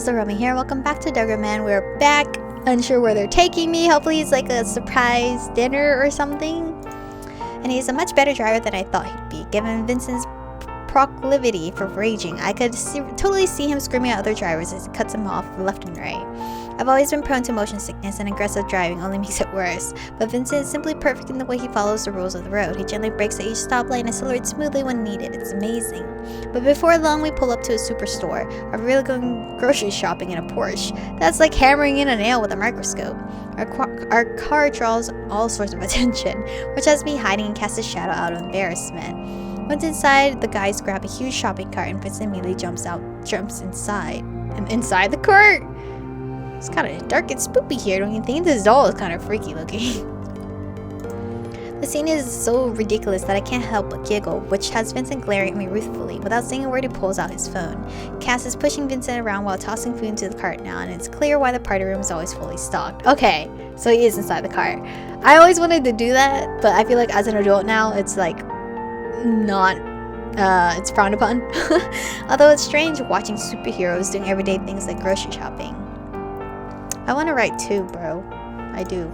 guys, Aromie here. Welcome back to Degraman. We're back. Unsure where they're taking me. Hopefully it's like a surprise dinner or something. And he's a much better driver than I thought he'd be. Given Vincent's proclivity for raging, I could totally see him screaming at other drivers as he cuts them off left and right. I've always been prone to motion sickness, and aggressive driving only makes it worse. But Vincent is simply perfect in the way he follows the rules of the road. He gently brakes at each stoplight and accelerates smoothly when needed. It's amazing. But before long, we pull up to a superstore. Are we really going grocery shopping in a Porsche? That's like hammering in a nail with a microscope. Our car draws all sorts of attention, which has me hiding and cast a shadow out of embarrassment. Once inside, the guys grab a huge shopping cart and Vincent immediately jumps inside. And inside the cart? It's kind of dark and spoopy here, don't you think? This doll is kind of freaky looking. The scene is so ridiculous that I can't help but giggle, which has Vincent glaring at me ruthfully. Without saying a word, he pulls out his phone. Cass is pushing Vincent around while tossing food into the cart now, and it's clear why the party room is always fully stocked. Okay, so he is inside the cart. I always wanted to do that, but I feel like as an adult now, it's like not it's frowned upon. Although it's strange watching superheroes doing everyday things like grocery shopping. I want to write too, bro. I do.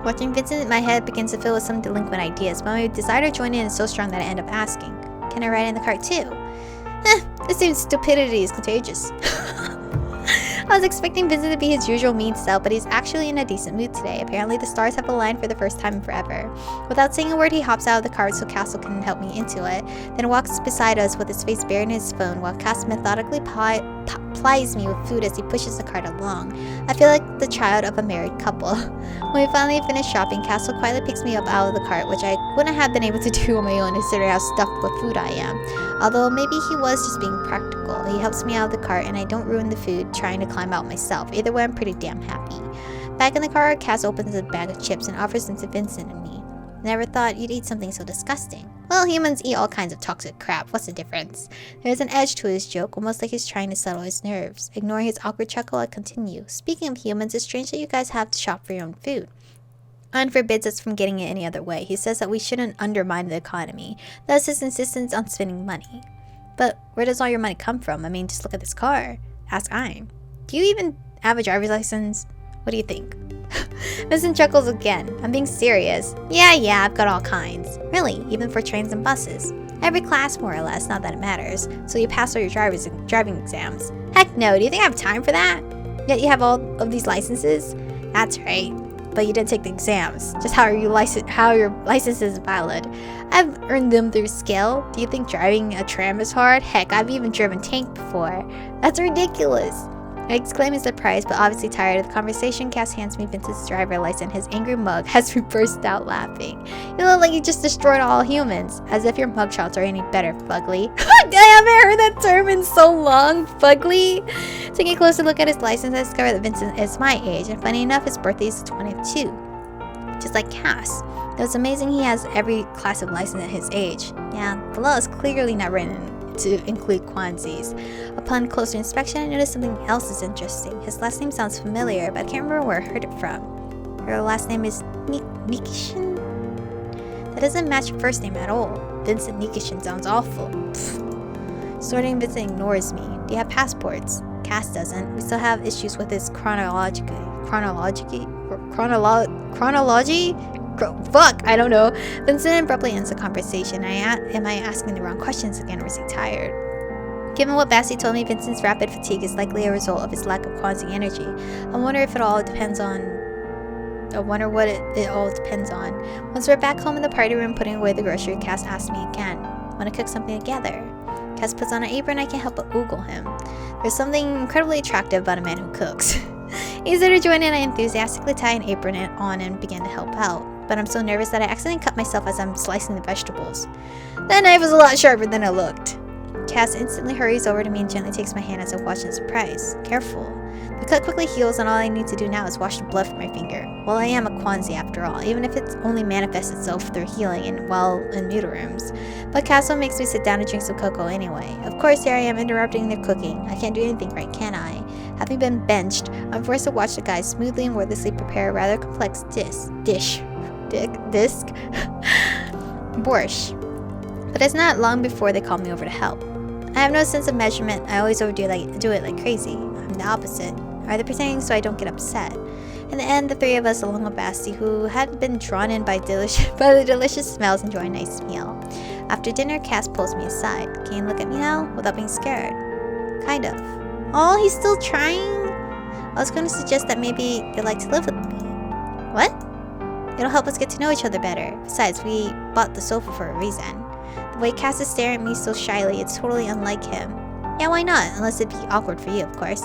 Watching Vincent, my head begins to fill with some delinquent ideas, but my desire to join in is so strong that I end up asking, can I ride in the cart too? It seems stupidity is contagious. I was expecting Vincent to be his usual mean self, but he's actually in a decent mood today. Apparently the stars have aligned for the first time in forever. Without saying a word, he hops out of the cart so Cassel can help me into it, then walks beside us with his face buried in his phone while Cass methodically plies me with food as he pushes the cart along. I feel like the child of a married couple. When we finally finish shopping, Cassel quietly picks me up out of the cart, which I wouldn't have been able to do on my own considering how stuffed with food I am. Although maybe he was just being practical. He helps me out of the cart and I don't ruin the food trying to climb out myself. Either way, I'm pretty damn happy. Back in the car, Cass opens a bag of chips and offers them to Vincent and me. Never thought you'd eat something so disgusting. Well, humans eat all kinds of toxic crap. What's the difference? There's an edge to his joke, almost like he's trying to settle his nerves. Ignoring his awkward chuckle, I continue. Speaking of humans, it's strange that you guys have to shop for your own food. Un forbids us from getting it any other way. He says that we shouldn't undermine the economy. Thus his insistence on spending money. But where does all your money come from? I mean, just look at this car. Ask I'm. Do you even have a driver's license? What do you think? Vincent chuckles again. I'm being serious. Yeah, I've got all kinds. Really, even for trains and buses. Every class, more or less, not that it matters. So you pass all your driving exams. Heck no, do you think I have time for that? Yet you have all of these licenses? That's right. But you didn't take the exams. Just how your license is valid. I've earned them through skill. Do you think driving a tram is hard? Heck, I've even driven tank before. That's ridiculous. I exclaim in surprise, but obviously tired of the conversation. Cass hands me Vincent's driver license. His angry mug has me burst out laughing. You look like you just destroyed all humans. As if your mugshots are any better, fugly. I haven't heard that term in so long, fugly. Taking a closer look at his license, I discover that Vincent is my age, and funny enough, his birthday is 22. Just like Cass. Though it's amazing he has every class of license at his age. Yeah, the law is clearly not written to include quansies. Upon closer inspection, I noticed something else is interesting. His last name sounds familiar, but I can't remember where I heard it from. Her last name is Nikishin? That doesn't match her first name at all. Vincent Nikishin sounds awful. Pfft. Sorting, Vincent ignores me. Do you have passports? Cass doesn't. We still have issues with his chronology? Fuck, I don't know. Vincent abruptly ends the conversation. Am I asking the wrong questions again, or is he tired? Given what Bassie told me, Vincent's rapid fatigue is likely a result of his lack of quasi energy. I wonder what it all depends on. Once we're back home in the party room putting away the grocery, Cass asks me again, want to cook something together? Cass puts on an apron, I can't help but oogle him. There's something incredibly attractive about a man who cooks. Easier to join in, I enthusiastically tie an apron on and begin to help out. But I'm so nervous that I accidentally cut myself as I'm slicing the vegetables. That knife was a lot sharper than it looked. Cass instantly hurries over to me and gently takes my hand as I watch in surprise. Careful. The cut quickly heals and all I need to do now is wash the blood from my finger. Well, I am a Kwanzi after all, even if it's only manifests itself through healing and, well, in muta rooms. But Cassel makes me sit down and drink some cocoa anyway. Of course, here I am interrupting their cooking. I can't do anything right, can I? Having been benched, I'm forced to watch the guys smoothly and wordlessly prepare a rather complex disc. Borscht. But it's not long before they call me over to help. I have no sense of measurement. I always do it like crazy. I'm the opposite. Either pretending so I don't get upset. In the end, the three of us, along with Basti, who had been drawn in by the delicious smells, enjoy a nice meal. After dinner, Cass pulls me aside. Can you look at me now without being scared? Kind of. Oh, he's still trying? I was going to suggest that maybe you'd like to live with me. What? It'll help us get to know each other better. Besides, we bought the sofa for a reason. The way Cass is staring at me so shyly, it's totally unlike him. Yeah, why not? Unless it'd be awkward for you, of course.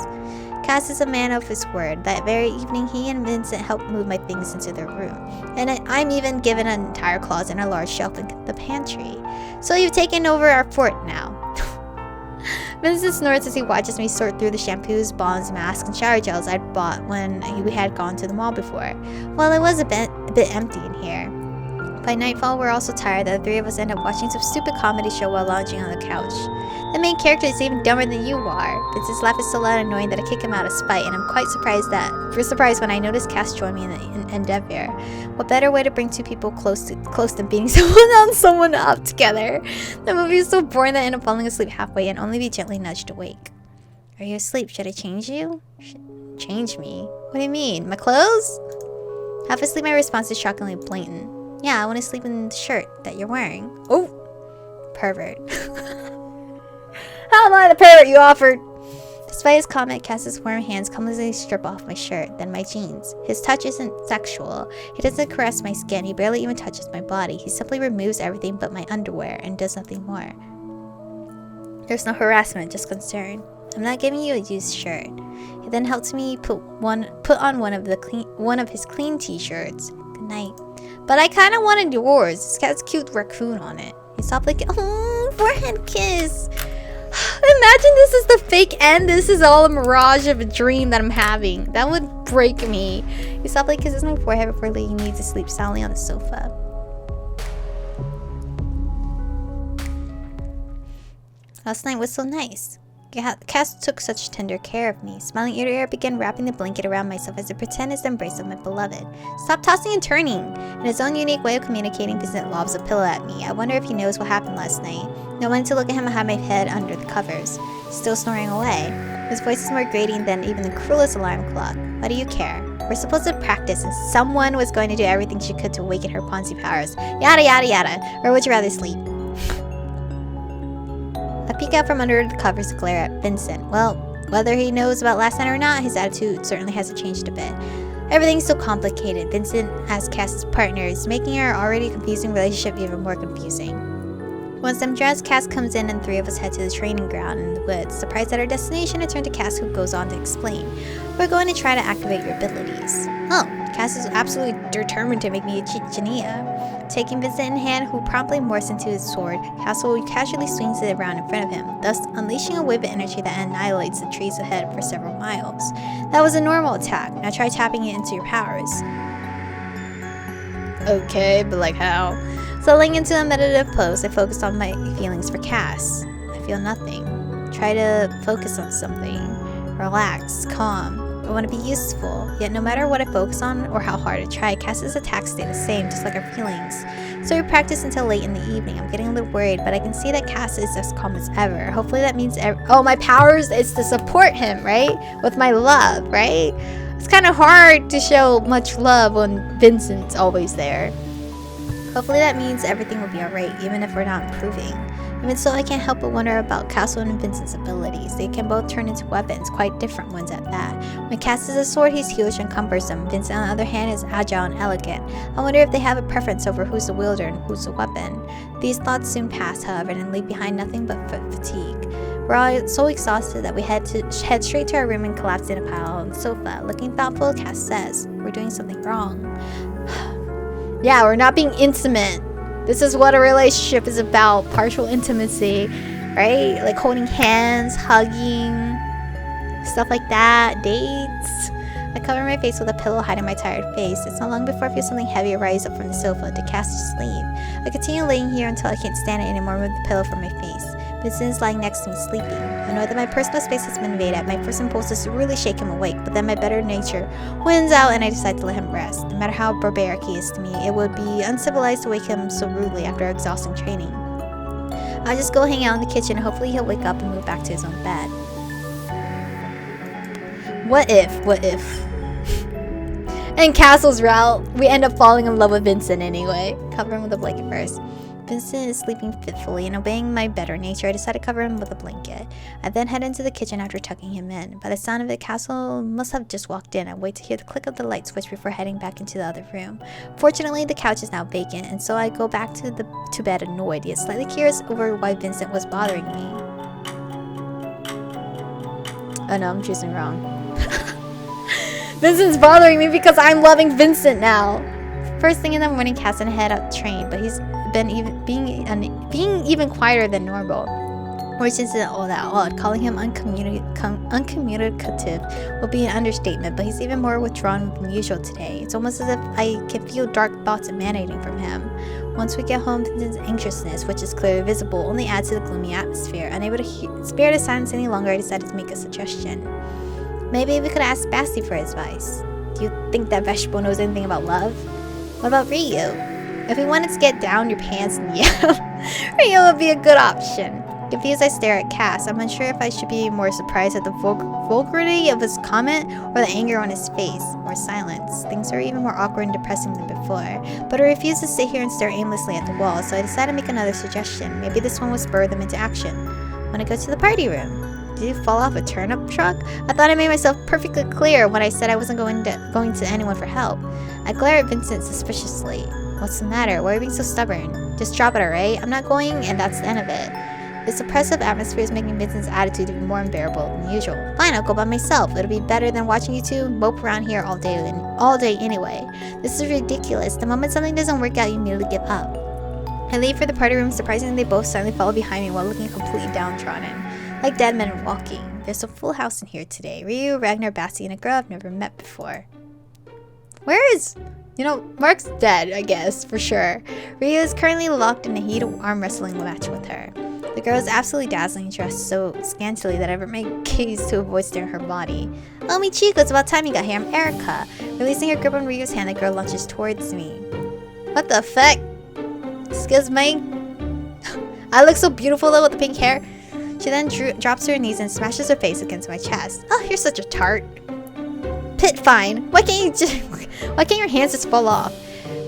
Cass is a man of his word. That very evening, he and Vincent helped move my things into their room. And I'm even given an entire closet and a large shelf in the pantry. So you've taken over our fort now. Vincent snorts as he watches me sort through the shampoos, balms, masks, and shower gels I'd bought when we had gone to the mall before. Well, it was a bit empty in here. By nightfall, we're all so tired that the three of us end up watching some stupid comedy show while lounging on the couch. The main character is even dumber than you are. Vincent's laugh is so loud and annoying that I kick him out of spite, and I'm quite surprised when I notice Cass join me in the endeavor. What better way to bring two people close than beating someone up together? The movie is so boring that I end up falling asleep halfway and only be gently nudged awake. Are you asleep? Should I change you? Change me? What do you mean? My clothes? Half asleep, my response is shockingly blatant. Yeah, I want to sleep in the shirt that you're wearing. Oh! Pervert. How am I the pervert you offered? Despite his comment, Cass's warm hands clumsily strip off my shirt, then my jeans. His touch isn't sexual. He doesn't caress my skin. He barely even touches my body. He simply removes everything but my underwear and does nothing more. There's no harassment, just concern. I'm not giving you a used shirt. He then helps me put on one of his clean t-shirts. Good night. But I kind of wanted yours. It's got this cute raccoon on it. He stopped like, oh, forehead kiss. Imagine this is the fake end. This is all a mirage of a dream that I'm having. That would break me. He softly kisses my forehead before laying me to sleep soundly on the sofa. Last night was so nice. Cass took such tender care of me. Smiling ear to ear, I began wrapping the blanket around myself as I pretend it's the embrace of my beloved. Stop tossing and turning! In his own unique way of communicating, Vincent lobs a pillow at me. I wonder if he knows what happened last night. No one to look at him, I had my head under the covers. Still snoring away. His voice is more grating than even the cruelest alarm clock. Why do you care? We're supposed to practice, and someone was going to do everything she could to awaken her Ponzi powers. Yada yada yada. Or would you rather sleep? I peek out from under the covers to glare at Vincent. Well, whether he knows about last night or not, his attitude certainly hasn't changed a bit. Everything's so complicated. Vincent, as Cass's partner, is making our already confusing relationship even more confusing. Once I'm dressed, Cass comes in and the three of us head to the training ground in the woods. Surprised at our destination, I turn to Cass, who goes on to explain. We're going to try to activate your abilities. Oh, Cass is absolutely determined to make me a Genia. Taking Vincent in hand, who promptly morphs into his sword, Cassel casually swings it around in front of him, thus unleashing a wave of energy that annihilates the trees ahead for several miles. That was a normal attack. Now try tapping it into your powers. Okay, but like how? Settling into a meditative pose, I focused on my feelings for Cass. I feel nothing. Try to focus on something. Relax, calm. I want to be useful, yet no matter what I focus on or how hard I try, Cass's attacks stay the same, just like our feelings. So we practice until late in the evening. I'm getting a little worried, but I can see that Cass is as calm as ever. Hopefully that means my powers is to support him, right? With my love, right? It's kind of hard to show much love when Vincent's always there. Hopefully that means everything will be alright, even if we're not improving. Even so, I can't help but wonder about Cassel and Vincent's abilities. They can both turn into weapons, quite different ones at that. When Cass is a sword, he's huge and cumbersome. Vincent, on the other hand, is agile and elegant. I wonder if they have a preference over who's the wielder and who's the weapon. These thoughts soon pass, however, and leave behind nothing but fatigue. We're all so exhausted that we head straight to our room and collapse in a pile on the sofa. Looking thoughtful, Cass says, "We're doing something wrong." Yeah, we're not being intimate. This is what a relationship is about. Partial intimacy, right? Like holding hands, hugging, stuff like that, dates. I cover my face with a pillow, hiding my tired face. It's not long before I feel something heavy rise up from the sofa to cast to sleep. I continue laying here until I can't stand it anymore with the pillow from my face. Vincent is lying next to me, sleeping. I know that my personal space has been invaded. My first impulse is to really shake him awake, but then my better nature wins out and I decide to let him rest. No matter how barbaric he is to me, it would be uncivilized to wake him so rudely after exhausting training. I'll just go hang out in the kitchen and hopefully he'll wake up and move back to his own bed. What if? In Cassel's route, we end up falling in love with Vincent anyway. Cover him with a blanket first. Vincent is sleeping fitfully, and obeying my better nature, I decide to cover him with a blanket. I then head into the kitchen after tucking him in. By the sound of it, Cassel must have just walked in. I wait to hear the click of the light switch before heading back into the other room. Fortunately, the couch is now vacant, and so I go back to bed annoyed, yet slightly curious over why Vincent was bothering me. Oh no, I'm choosing wrong. Vincent's bothering me because I'm loving Vincent now. First thing in the morning, Cassel head out train, but he's been being even quieter than normal. Which isn't all that odd. Calling him uncommunicative would be an understatement, but he's even more withdrawn than usual today. It's almost as if I can feel dark thoughts emanating from him. Once we get home, Vincent's anxiousness, which is clearly visible, only adds to the gloomy atmosphere. Unable to spare the silence any longer, I decided to make a suggestion. Maybe we could ask Basti for advice. Do you think that vegetable knows anything about love? What about Ryu? If we wanted to get down your pants and yell, Ryu would be a good option. Confused, I stare at Cass. I'm unsure if I should be more surprised at the vulgarity of his comment or the anger on his face, or silence. Things are even more awkward and depressing than before. But I refuse to sit here and stare aimlessly at the wall, so I decided to make another suggestion. Maybe this one will spur them into action. Wanna go to the party room? Did you fall off a turnip truck? I thought I made myself perfectly clear when I said I wasn't going to anyone for help. I glare at Vincent suspiciously. What's the matter? Why are you being so stubborn? Just drop it, alright? I'm not going, and that's the end of it. This oppressive atmosphere is making Vincent's attitude even more unbearable than usual. Fine, I'll go by myself. It'll be better than watching you two mope around here all day anyway. This is ridiculous. The moment something doesn't work out, you immediately give up. I leave for the party room. Surprisingly, they both silently follow behind me while looking completely downtrodden. Like dead men walking. There's a full house in here today. Ryu, Ragnar, Basti, and a girl I've never met before. Where is... You know, Mark's dead, I guess, for sure. Ryu is currently locked in a heated arm wrestling match with her. The girl is absolutely dazzling, dressed so scantily that I avert my gaze to avoid staring at her body. Oh, me Chico, it's about time you got here. I'm Erica. Releasing her grip on Ryu's hand, the girl lunges towards me. What the fuck? Excuse me? I look so beautiful though with the pink hair. She then drops to her knees and smashes her face against my chest. Oh, you're such a tart. Pit, fine. Why can't your hands just fall off?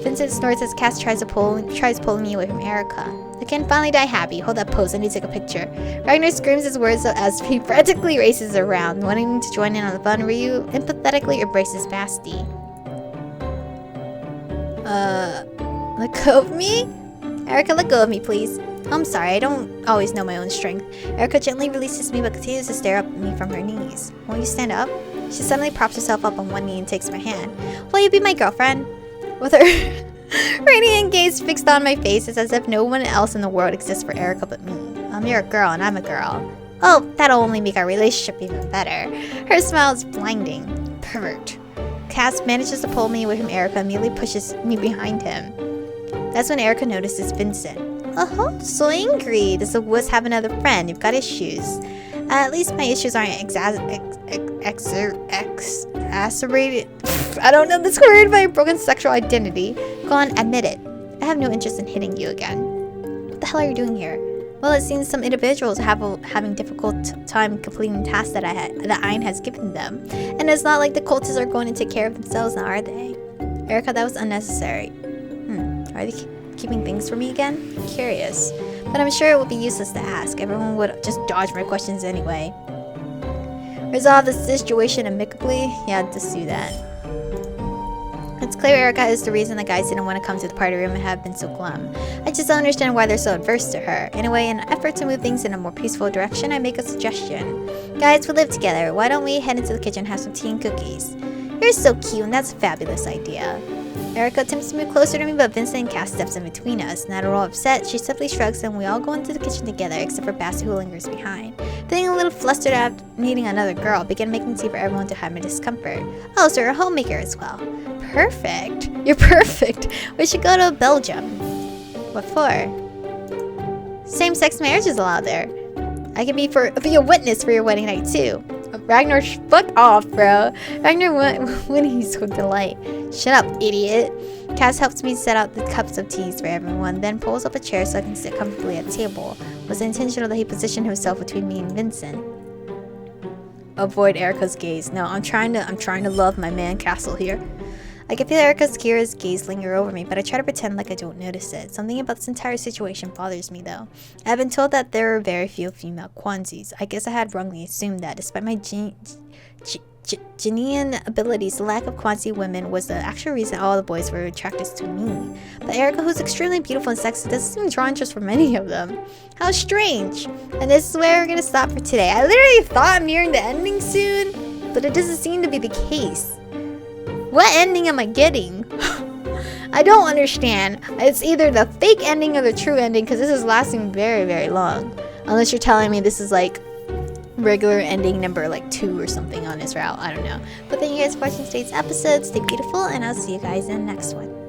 Vincent snorts as Cass tries pulling me away from Erica. I can finally die happy. Hold that pose. I need to take a picture. Ragnar screams his words as he frantically races around, wanting to join in on the fun. Ryu empathetically embraces Basti. Let go of me? Erica, let go of me, please. I'm sorry, I don't always know my own strength. Erica gently releases me but continues to stare up at me from her knees. Won't you stand up? She suddenly props herself up on one knee and takes my hand. Will you be my girlfriend? With her radiant gaze fixed on my face, it's as if no one else in the world exists for Erica but me. You're a girl and I'm a girl. Oh, that'll only make our relationship even better. Her smile is blinding. Pervert. Cass manages to pull me away from Erica and immediately pushes me behind him. That's when Erica notices Vincent. Oh, so angry. Does the wuss have another friend? You've got issues. At least my issues aren't exacerbated. I don't know this word by a broken sexual identity. Go on, admit it. I have no interest in hitting you again. What the hell are you doing here? Well, it seems some individuals are having difficult time completing tasks that Ein has given them. And it's not like the cultists are going to take care of themselves now, are they? Erica, that was unnecessary. Are they keeping things from me again? I'm curious. But I'm sure it would be useless to ask. Everyone would just dodge my questions anyway. Resolve the situation amicably? Yeah, just do that. It's clear Erica is the reason the guys didn't want to come to the party room and have been so glum. I just don't understand why they're so adverse to her. Anyway, in an effort to move things in a more peaceful direction, I make a suggestion. Guys, we live together. Why don't we head into the kitchen and have some tea and cookies? You're so cute and that's a fabulous idea. Erica attempts to move closer to me, but Vincent and Cass steps in between us. Not at all upset, she simply shrugs and we all go into the kitchen together, except for Basti who lingers behind. Feeling a little flustered after meeting another girl, I begin making tea for everyone to hide my discomfort. Oh, so you're a homemaker as well. Perfect. You're perfect. We should go to Belgium. What for? Same-sex marriage is allowed there. I can be a witness for your wedding night too. Ragnar, fuck off, bro. Ragnar whinnies with delight. Shut up, idiot. Cass helps me set out the cups of teas for everyone, then pulls up a chair so I can sit comfortably at the table. It was intentional that he positioned himself between me and Vincent. Avoid Erica's gaze. No, I'm trying to love my man Cassel here. I can feel Erica's curious gaze linger over me, but I try to pretend like I don't notice it. Something about this entire situation bothers me, though. I've been told that there are very few female Kwanzis. I guess I had wrongly assumed that. Despite my Ghanaian abilities, the lack of Kwanzi women was the actual reason all the boys were attracted to me. But Erica, who's extremely beautiful and sexy, doesn't seem drawn interest for many of them. How strange. And this is where we're gonna stop for today. I literally thought I'm nearing the ending soon, but it doesn't seem to be the case. What ending am I getting? I don't understand. It's either the fake ending or the true ending, because this is lasting very, very long. Unless you're telling me this is like regular ending number like 2 or something on this route. I don't know. But thank you guys for watching today's episode. Stay beautiful, and I'll see you guys in the next one.